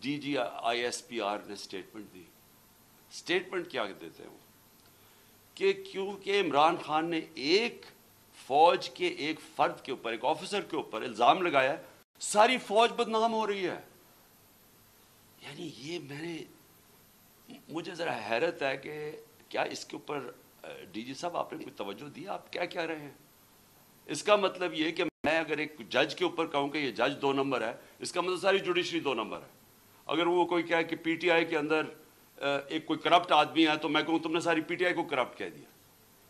D G I S P R نے statement دی. Statement کیا دیتے ہیں کہ کیونکہ عمران خان نے ایک فوج کے ایک فرد کے اوپر، ایک آفیسر کے اوپر الزام لگایا، ساری فوج بدنام ہو رہی ہے. یعنی یہ مجھے ذرا حیرت ہے کہ کیا اس کے اوپر ڈی جی صاحب آپ نے کوئی توجہ دی؟ آپ کیا کہہ رہے ہیں؟ اس کا مطلب یہ کہ میں اگر ایک جج کے اوپر کہوں کہ یہ جج 2 نمبر ہے، اس کا مطلب ساری جوڈیشری 2 نمبر ہے. اگر وہ کوئی کہے کہ پی ٹی آئی کے اندر ایک کوئی کرپٹ آدمی ہے تو میں کہوں تم نے ساری پی ٹی آئی کو کرپٹ کہہ دیا.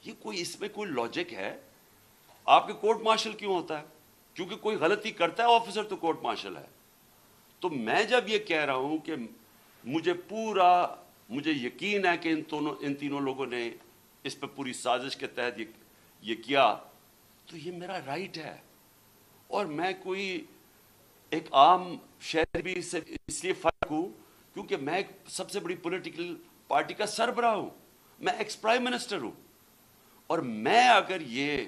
یہ اس میں کوئی لاجک ہے؟ آپ کے کورٹ مارشل کیوں ہوتا ہے؟ کیونکہ کوئی غلطی کرتا ہے آفیسر تو کورٹ مارشل ہے. تو میں جب یہ کہہ رہا ہوں کہ مجھے یقین ہے کہ ان تینوں لوگوں نے اس پہ پوری سازش کے تحت یہ کیا، تو یہ میرا رائٹ ہے. اور میں کوئی ایک عام شہری سے اس لیے فرق ہوں کیونکہ میں ایک سب سے بڑی پولیٹیکل پارٹی کا سربراہ ہوں، میں ایکس پرائم منسٹر ہوں. اور میں اگر یہ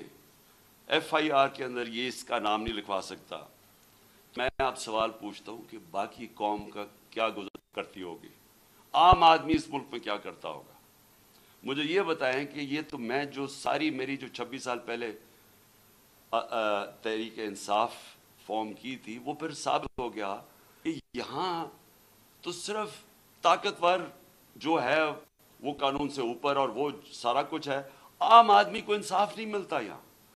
ایف آئی آر کے اندر یہ اس کا نام نہیں لکھوا سکتا، میں آپ سوال پوچھتا ہوں کہ باقی قوم کا کیا گزر کرتی ہوگی، عام آدمی اس ملک میں کیا کرتا ہوگا. مجھے یہ بتائیں کہ یہ تو میں جو میری جو 26 سال پہلے تحریک انصاف فارم کی تھی، وہ پھر ثابت ہو گیا کہ یہاں تو صرف طاقتور جو ہے وہ قانون سے اوپر اور وہ سارا کچھ ہے، عام آدمی کو انصاف نہیں ملتا یہاں.